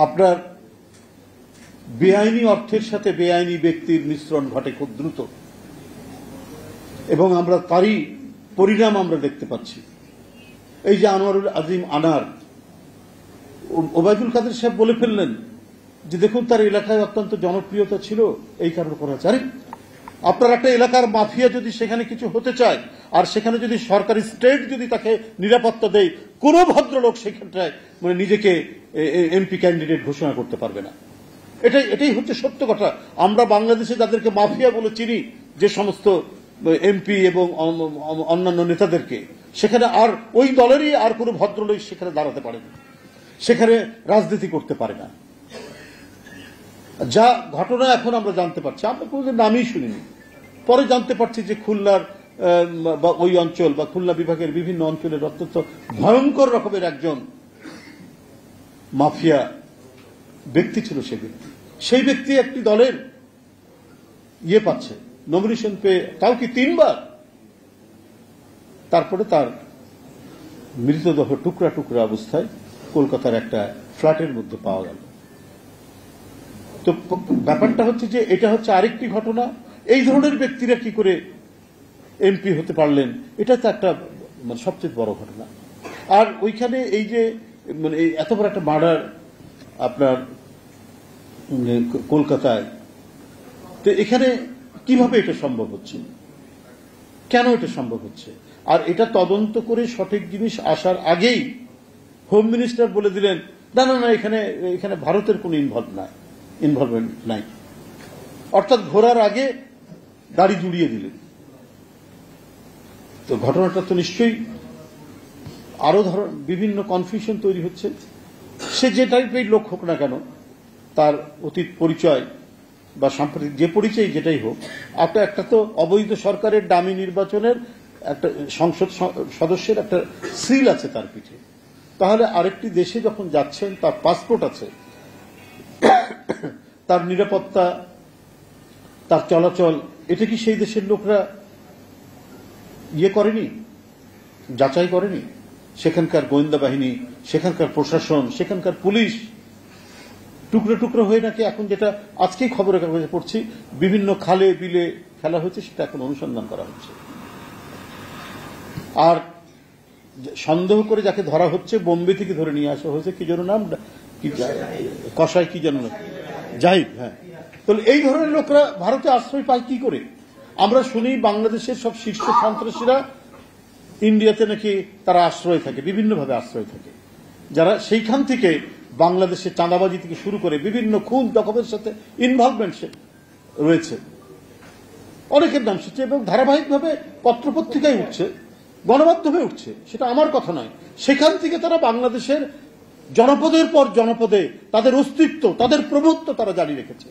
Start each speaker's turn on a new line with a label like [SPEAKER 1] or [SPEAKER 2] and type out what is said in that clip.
[SPEAKER 1] আপনার বেআইনি অর্থের সাথে বেআইনি ব্যক্তির মিশ্রণ ঘটে খুব দ্রুত, এবং আমরা তারই পরিণাম আমরা দেখতে পাচ্ছি। এই যে আনোয়ারুল আজিম আনার, ওবায়দুল কাদের সাহেব বলে ফেললেন যে দেখুন তার এলাকায় অত্যন্ত জনপ্রিয়তা ছিল, এই কারণে করা যায়। আপনার একটা এলাকার মাফিয়া যদি সেখানে কিছু হতে চায়, আর সেখানে যদি সরকারি স্টেট যদি তাকে নিরাপত্তা দেয়, কোন ভদ্রলোক সেখানটায় মানে নিজেকে এমপি ক্যান্ডিডেট ঘোষণা করতে পারবে না। এটাই হচ্ছে সত্য কথা। আমরা বাংলাদেশে যাদেরকে মাফিয়া বলে চিনি, যে সমস্ত এমপি এবং অন্যান্য নেতাদেরকে, সেখানে আর ওই দলেরই আর কোনো ভদ্রলোক সেখানে দাঁড়াতে পারে না, সেখানে রাজনীতি করতে পারে না। যা ঘটনা এখন আমরা জানতে পারছি, আমরা কোনোদিন নামই শুনিনি, পরে জানতে পারছি যে খুলনার বা ওই অঞ্চল বা খুলনা বিভাগের বিভিন্ন অঞ্চলের অত্যন্ত ভয়ঙ্কর রকমের একজন মাফিয়া ব্যক্তি ছিল সেই ব্যক্তি একটি দলের পাচ্ছে, নমিনেশন পেয়ে, তাও কি 3 বার। তারপরে তার মৃতদেহ টুকরা টুকরা অবস্থায় কলকাতার একটা ফ্ল্যাটের মধ্যে পাওয়া গেল। তো ব্যাপারটা হচ্ছে যে এটা হচ্ছে আরেকটি ঘটনা। এই ধরনের ব্যক্তিরা কি করে এমপি হতে পারলেন, এটা তো একটা মানে সবচেয়ে বড় ঘটনা। আর ওইখানে এই যে মানে এত বড় একটা মার্ডার আপনার কলকাতায়, তো এখানে কিভাবে এটা সম্ভব হচ্ছে, কেন এটা সম্ভব হচ্ছে? আর এটা তদন্ত করে সঠিক জিনিস আসার আগেই হোম মিনিস্টার বলে দিলেন না না না, এখানে ভারতের কোনো ইনভলভমেন্ট নাই, অর্থাৎ ঘোরার আগে দাড়ি জুড়িয়ে দিলেন। তো ঘটনাটা তো নিশ্চয়ই আরো বিভিন্ন কনফিউশন তৈরি হচ্ছে। সে যে টাইপের লোক হোক না কেন, তার অতীত পরিচয় বা সাম্প্রতিক যে পরিচয় যেটাই হোক, একটা তো অবৈধ সরকারের ডামি নির্বাচনের একটা সংসদ সদস্যের একটা সিল আছে তার পিঠে। তাহলে আরেকটি দেশে যখন যাচ্ছেন, তার পাসপোর্ট আছে, তার নিরাপত্তা, তার চলাচল, এটা কি সেই দেশের লোকরা করেনি, যাচাই করেনি? সেখানকার গোয়েন্দা বাহিনী, সেখানকার প্রশাসন, সেখানকার পুলিশ টুকরো টুকরো হয়ে নাকি এখন, যেটা আজকেই খবরের কাগজে পড়ছি, বিভিন্ন খালে বিলে ফেলা হয়েছে, সেটা এখন অনুসন্ধান করা হচ্ছে। আর সন্দেহ করে যাকে ধরা হচ্ছে, বোম্বে থেকে ধরে নিয়ে আসা হয়েছে, কি যেন নাম, কসাই কি যেন, জাহিদ। হ্যাঁ, তাহলে এই ধরনের লোকরা ভারতে আশ্রয় পায় কি করে? আমরা শুনি বাংলাদেশের সব শীর্ষ সন্ত্রাসীরা ইন্ডিয়াতে নাকি তারা আশ্রয় থাকে, বিভিন্নভাবে আশ্রয় থাকে, যারা সেইখান থেকে বাংলাদেশের চাঁদাবাজি থেকে শুরু করে বিভিন্ন খুন দখলের সাথে ইনভলভমেন্ট রয়েছে। অনেকের নাম শুনছে এবং ধারাবাহিকভাবে পত্রপত্রিকায় উঠছে, গণমাধ্যমে উঠছে, সেটা আমার কথা নয়। সেখান থেকে তারা বাংলাদেশের জনপদের পর জনপদে তাদের অস্তিত্ব, তাদের প্রভুত্ব তারা জারি রেখেছে।